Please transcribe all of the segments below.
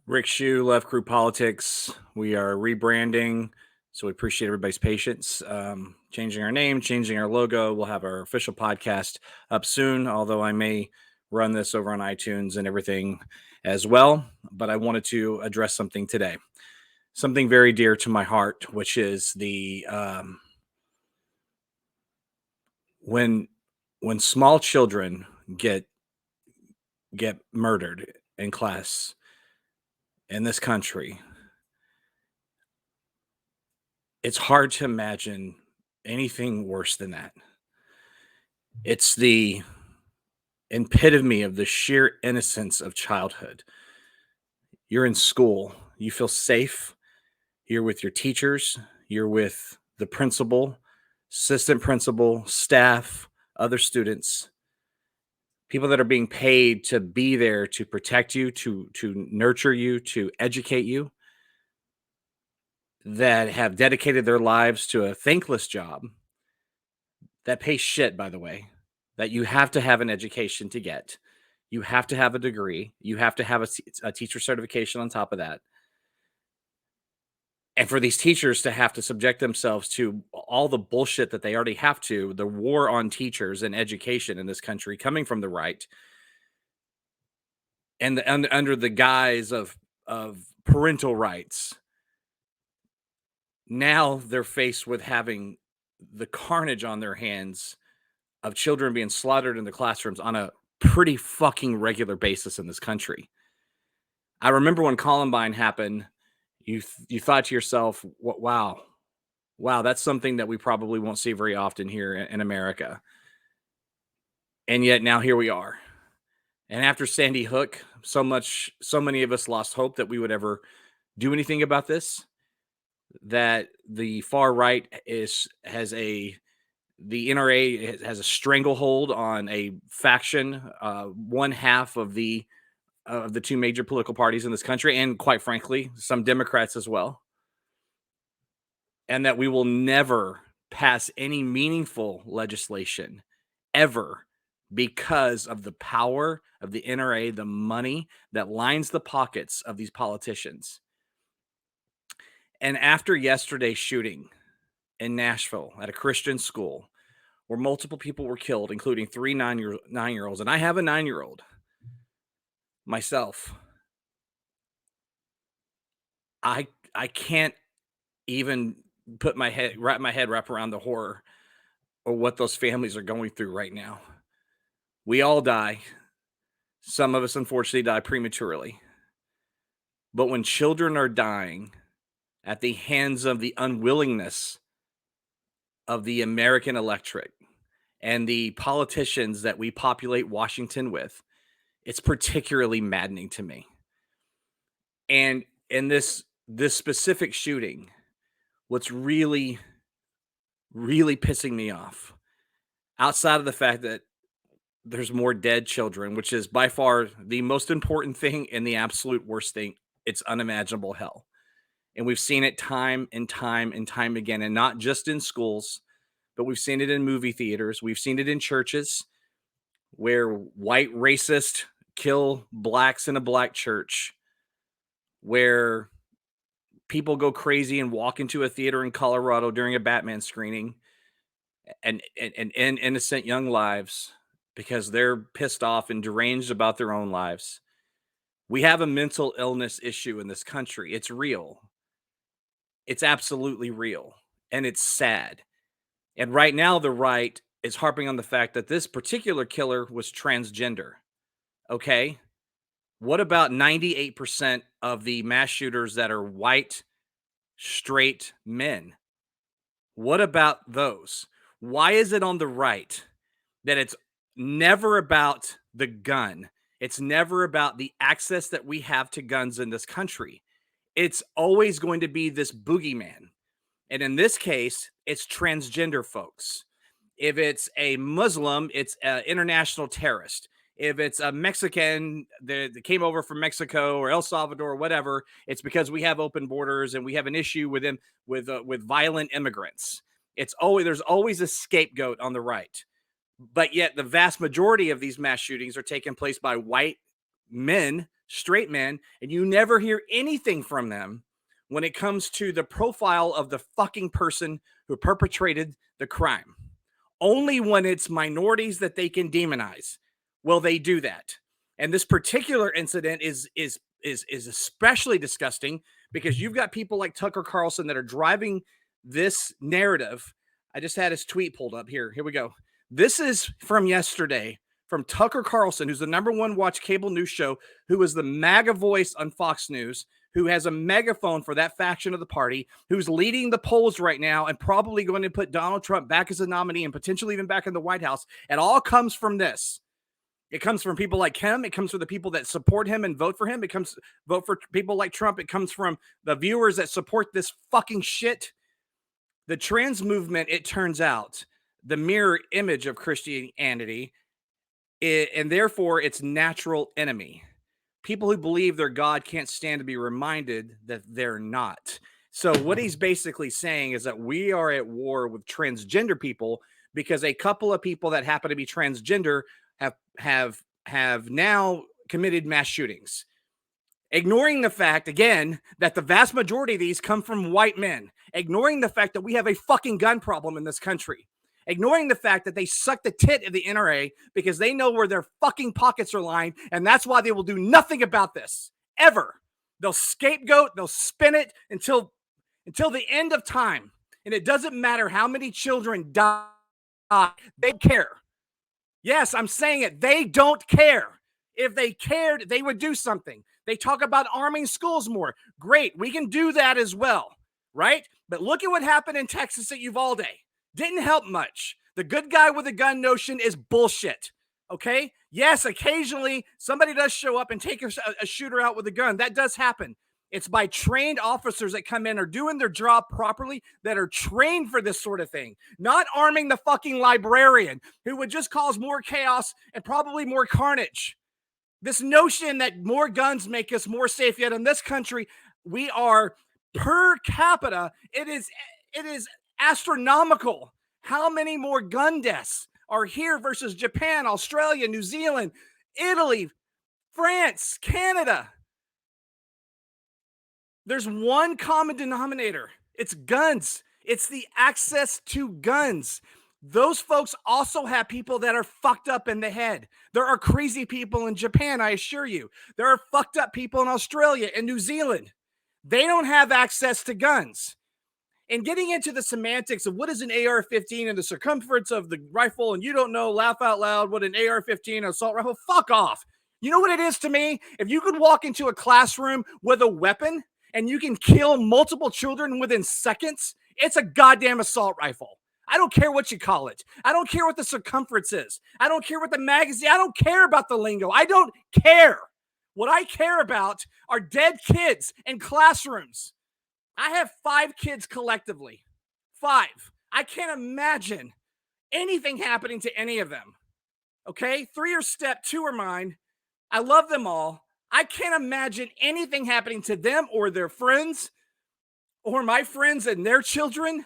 Rick Shu, Left Crew Politics. We are rebranding, so we appreciate everybody's patience. Changing our name, changing our logo. We'll have our official podcast up soon, although I may run this over on iTunes and everything as well. But I wanted to address something today, something very dear to my heart, which is the when small children get murdered in class in this country. It's hard to imagine anything worse than that. It's the epitome of the sheer innocence of childhood. You're in school, you feel safe, you're with your teachers, you're with the principal, assistant principal, staff, other students, people that are being paid to be there to protect you, to nurture you, to educate you, that have dedicated their lives to a thankless job that pays shit, by the way, that you have to have an education to get. You have to have a degree. You have to have a teacher certification on top of that. And for these teachers to have to subject themselves to all the bullshit that they already have to, the war on teachers and education in this country coming from the right, and under the guise of parental rights, now they're faced with having the carnage on their hands of children being slaughtered in the classrooms on a pretty fucking regular basis in this country. I remember when Columbine happened, you thought to yourself, wow, that's something that we probably won't see very often here in America. And yet now here we are. And after Sandy Hook, so many of us lost hope that we would ever do anything about this, that the far right the NRA has a stranglehold on a faction, one half of the two major political parties in this country, and quite frankly, some Democrats as well. And that we will never pass any meaningful legislation ever because of the power of the NRA, the money that lines the pockets of these politicians. And after yesterday's shooting in Nashville at a Christian school where multiple people were killed, including three 9-year-olds, and I have a 9-year-old myself, I can't even wrap my head around the horror or what those families are going through right now. We all die. Some of us unfortunately die prematurely. But when children are dying at the hands of the unwillingness of the American electorate and the politicians that we populate Washington with, it's particularly maddening to me. And in this specific shooting, what's really pissing me off, outside of the fact that there's more dead children, which is by far the most important thing and the absolute worst thing, it's unimaginable hell. And we've seen it time and time and time again, and not just in schools, but we've seen it in movie theaters. We've seen it in churches where white racists kill blacks in a black church, where people go crazy and walk into a theater in Colorado during a Batman screening and end innocent young lives because they're pissed off and deranged about their own lives. We have a mental illness issue in this country. It's real. It's absolutely real. And it's sad. And right now, the right is harping on the fact that this particular killer was transgender. Okay. What about 98% of the mass shooters that are white, straight men? What about those? Why is it on the right that it's never about the gun? It's never about the access that we have to guns in this country. It's always going to be this boogeyman. And in this case, it's transgender folks. If it's a Muslim, it's an international terrorist. If it's a Mexican that came over from Mexico or El Salvador or whatever, it's because we have open borders and we have an issue with them with violent immigrants. There's always a scapegoat on the right. But yet the vast majority of these mass shootings are taking place by white men, straight men, and you never hear anything from them when it comes to the profile of the fucking person who perpetrated the crime. Only when it's minorities that they can demonize will they do that. And this particular incident is especially disgusting because you've got people like Tucker Carlson that are driving this narrative. I just had his tweet pulled up here. Here we go. This is from yesterday from Tucker Carlson, who's the number one watch cable news show, who is the MAGA voice on Fox News, who has a megaphone for that faction of the party, who's leading the polls right now and probably going to put Donald Trump back as a nominee and potentially even back in the White House. It all comes from this. It comes from people like him. It comes from the people that support him and vote for him. It comes vote for people like Trump. It comes from the viewers that support this fucking shit. The trans movement, it turns out, the mirror image of Christianity, and therefore its natural enemy. People who believe their God can't stand to be reminded that they're not. So what he's basically saying is that we are at war with transgender people because a couple of people that happen to be transgender have now committed mass shootings. Ignoring the fact, again, that the vast majority of these come from white men. Ignoring the fact that we have a fucking gun problem in this country. Ignoring the fact that they suck the tit of the NRA because they know where their fucking pockets are lying, and that's why they will do nothing about this, ever. They'll scapegoat, they'll spin it until the end of time. And it doesn't matter how many children die, they care. Yes, I'm saying it. They don't care. If they cared, they would do something. They talk about arming schools more. Great. We can do that as well, right? But look at what happened in Texas at Uvalde. Didn't help much. The good guy with a gun notion is bullshit, okay? Yes, occasionally somebody does show up and take a shooter out with a gun. That does happen. It's by trained officers that come in, are doing their job properly, that are trained for this sort of thing, not arming the fucking librarian who would just cause more chaos and probably more carnage. This notion that more guns make us more safe, yet in this country, we are per capita, it is astronomical how many more gun deaths are here versus Japan, Australia, New Zealand, Italy, France, Canada. There's one common denominator. It's guns. It's the access to guns. Those folks also have people that are fucked up in the head. There are crazy people in Japan, I assure you. There are fucked up people in Australia and New Zealand. They don't have access to guns. And getting into the semantics of what is an AR-15 and the circumference of the rifle, and you don't know, laugh out loud, what an AR-15 assault rifle, fuck off. You know what it is to me? If you could walk into a classroom with a weapon and you can kill multiple children within seconds, it's a goddamn assault rifle. I don't care what you call it. I don't care what the circumference is. I don't care what the magazine, I don't care about the lingo. I don't care. What I care about are dead kids in classrooms. I have 5 kids collectively. 5. I can't imagine anything happening to any of them. Okay? 3 are step, 2 are mine. I love them all. I can't imagine anything happening to them or their friends or my friends and their children.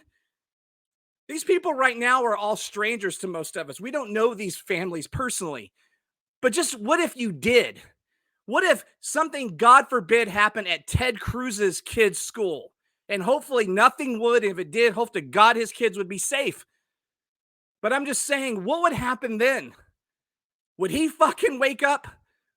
These people right now are all strangers to most of us. We don't know these families personally. But just what if you did? What if something, God forbid, happened at Ted Cruz's kids' school? And hopefully nothing would. If it did, hope to God his kids would be safe. But I'm just saying, what would happen then? Would he fucking wake up?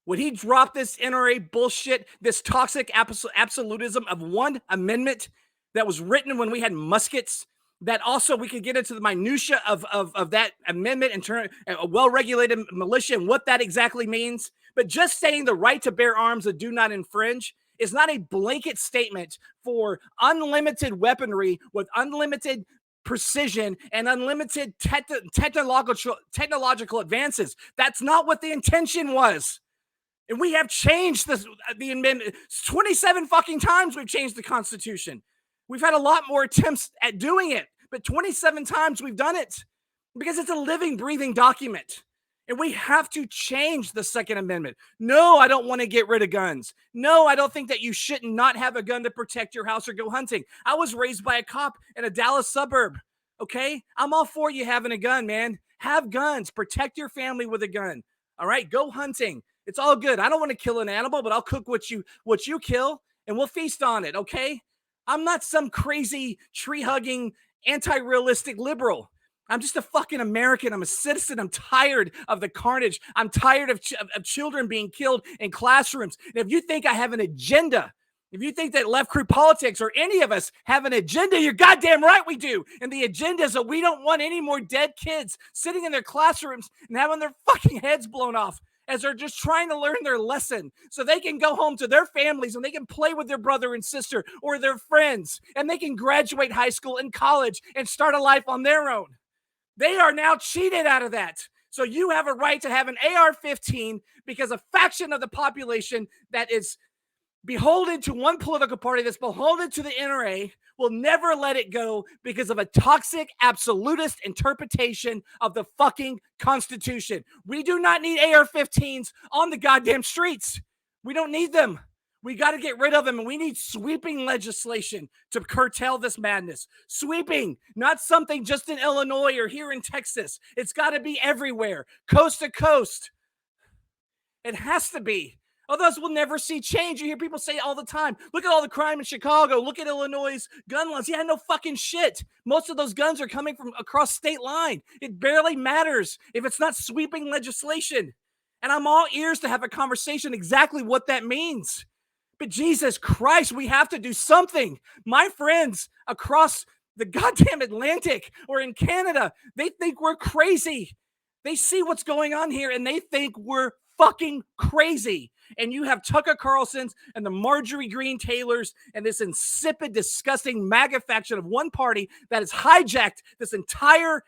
Would he drop this NRA bullshit, this toxic absolutism of one amendment that was written when we had muskets? That also we could get into the minutia of that amendment and turn a well-regulated militia and what that exactly means. But just saying the right to bear arms that do not infringe is not a blanket statement for unlimited weaponry with unlimited precision and unlimited technological advances. That's not what the intention was. And we have changed the amendment 27 fucking times. We've changed the Constitution. We've had a lot more attempts at doing it, but 27 times we've done it because it's a living, breathing document. And we have to change the Second Amendment. No, I don't want to get rid of guns. No, I don't think that you should not have a gun to protect your house or go hunting. I was raised by a cop in a Dallas suburb, okay? I'm all for you having a gun, man. Have guns. Protect your family with a gun, all right? Go hunting. It's all good. I don't want to kill an animal, but I'll cook what you kill and we'll feast on it, okay? I'm not some crazy tree-hugging anti-realistic liberal. I'm just a fucking American. I'm a citizen. I'm tired of the carnage. I'm tired of children being killed in classrooms. And if you think I have an agenda, if you think that left crew politics or any of us have an agenda, you're goddamn right we do. And the agenda is that we don't want any more dead kids sitting in their classrooms and having their fucking heads blown off as they're just trying to learn their lesson so they can go home to their families and they can play with their brother and sister or their friends and they can graduate high school and college and start a life on their own. They are now cheated out of that. So you have a right to have an AR-15 because a faction of the population that is beholden to one political party, that's beholden to the NRA, will never let it go because of a toxic, absolutist interpretation of the fucking Constitution. We do not need AR-15s on the goddamn streets. We don't need them. We got to get rid of them, and we need sweeping legislation to curtail this madness. Sweeping, not something just in Illinois or here in Texas. It's got to be everywhere, coast to coast. It has to be. Otherwise, we'll never see change. You hear people say it all the time. Look at all the crime in Chicago. Look at Illinois' gun laws. Yeah, no fucking shit. Most of those guns are coming from across state line. It barely matters if it's not sweeping legislation. And I'm all ears to have a conversation exactly what that means. But Jesus Christ, we have to do something. My friends across the goddamn Atlantic or in Canada, they think we're crazy. They see what's going on here and they think we're fucking crazy. And you have Tucker Carlson's and the Marjorie Green Taylors and this insipid, disgusting MAGA faction of one party that has hijacked this entire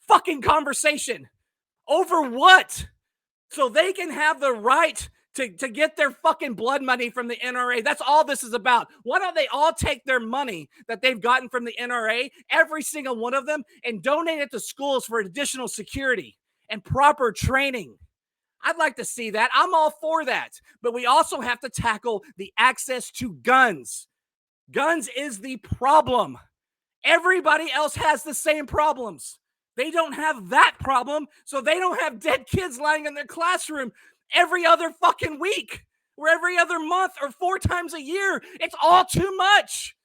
fucking conversation. Over what? So they can have the right to get their fucking blood money from the NRA. That's all this is about. Why don't they all take their money that they've gotten from the NRA, every single one of them, and donate it to schools for additional security and proper training? I'd like to see that. I'm all for that. But we also have to tackle the access to guns. Guns is the problem. Everybody else has the same problems. They don't have that problem, so they don't have dead kids lying in their classroom every other fucking week or every other month or 4 times a year. It's all too much.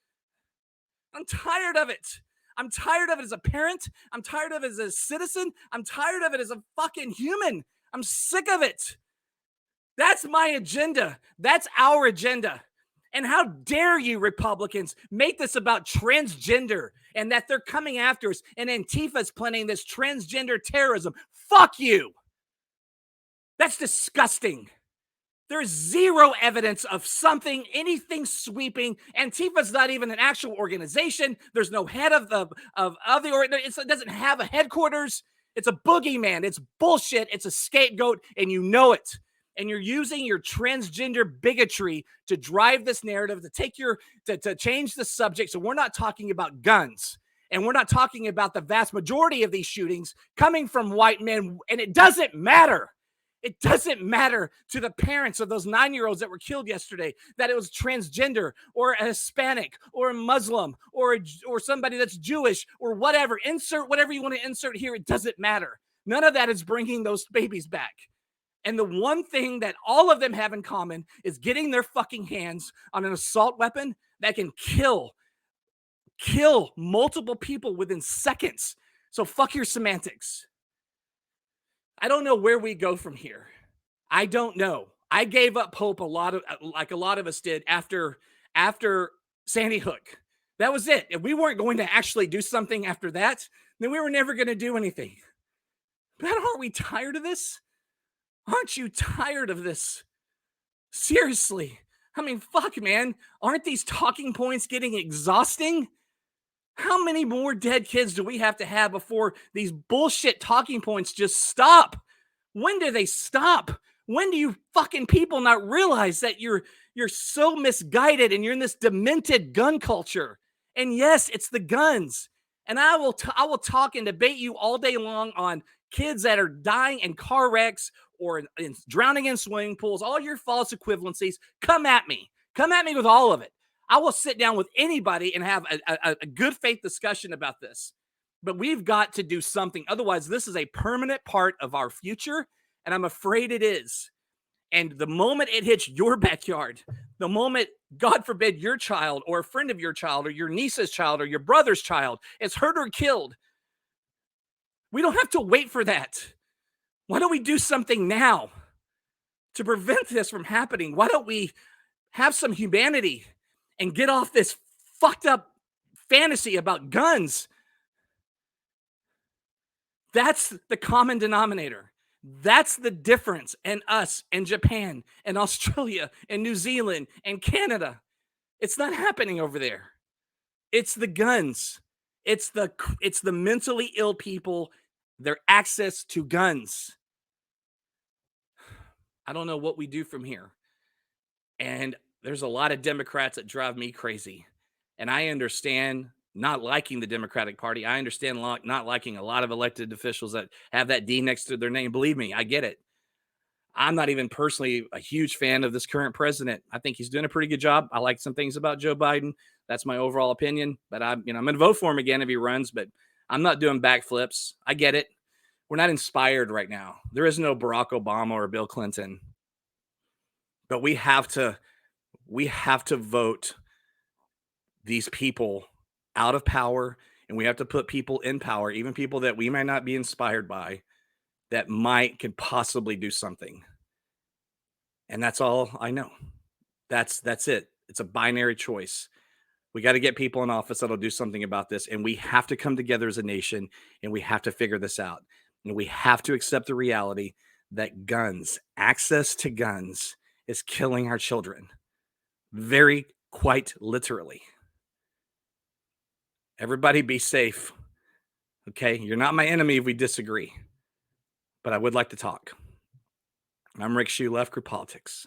I'm tired of it. I'm tired of it as a parent. I'm tired of it as a citizen. I'm tired of it as a fucking human. I'm sick of it. That's my agenda. That's our agenda. And how dare you, Republicans, make this about transgender and that they're coming after us and Antifa's planning this transgender terrorism. Fuck you. That's disgusting. There's zero evidence of something, anything sweeping. Antifa's not even an actual organization. There's no head of the organization. It doesn't have a headquarters. It's a boogeyman. It's bullshit. It's a scapegoat, and you know it. And you're using your transgender bigotry to drive this narrative, to change the subject. So we're not talking about guns, and we're not talking about the vast majority of these shootings coming from white men, and it doesn't matter. It doesn't matter to the parents of those 9-year-olds that were killed yesterday that it was transgender or a Hispanic or a Muslim or somebody that's Jewish or whatever. Insert whatever you want to insert here. It doesn't matter. None of that is bringing those babies back. And the one thing that all of them have in common is getting their fucking hands on an assault weapon that can kill multiple people within seconds. So fuck your semantics. I don't know where we go from here. I don't know. I gave up hope like a lot of us did after Sandy Hook. That was it. If we weren't going to actually do something after that, then we were never going to do anything. But aren't we tired of this? Aren't you tired of this? Seriously. I mean, fuck, man. Aren't these talking points getting exhausting? How many more dead kids do we have to have before these bullshit talking points just stop? When do they stop? When do you fucking people not realize that you're so misguided and you're in this demented gun culture? And yes, it's the guns. And I will talk and debate you all day long on kids that are dying in car wrecks or drowning in swimming pools, all your false equivalencies. Come at me. Come at me with all of it. I will sit down with anybody and have a good faith discussion about this. But we've got to do something. Otherwise, this is a permanent part of our future, and I'm afraid it is. And the moment it hits your backyard, the moment, God forbid, your child or a friend of your child or your niece's child or your brother's child is hurt or killed, we don't have to wait for that. Why don't we do something now to prevent this from happening? Why don't we have some humanity and get off this fucked up fantasy about guns? That's the common denominator. That's the difference in us and Japan and Australia and New Zealand and Canada. It's not happening over there. It's the guns. It's the mentally ill people, their access to guns. I don't know what we do from here. And there's a lot of Democrats that drive me crazy. And I understand not liking the Democratic Party. I understand not liking a lot of elected officials that have that D next to their name. Believe me, I get it. I'm not even personally a huge fan of this current president. I think he's doing a pretty good job. I like some things about Joe Biden. That's my overall opinion. But I'm going to vote for him again if he runs. But I'm not doing backflips. I get it. We're not inspired right now. There is no Barack Obama or Bill Clinton. But we have to vote these people out of power, and we have to put people in power, even people that we might not be inspired by, that could possibly do something. And that's all I know. That's it. It's a binary choice. We got to get people in office that'll do something about this, and we have to come together as a nation, and we have to figure this out. And we have to accept the reality that access to guns, is killing our children. Very quite literally. Everybody be safe. Okay? You're not my enemy if we disagree, but I would like to talk. I'm Rick Shue, Left Group Politics.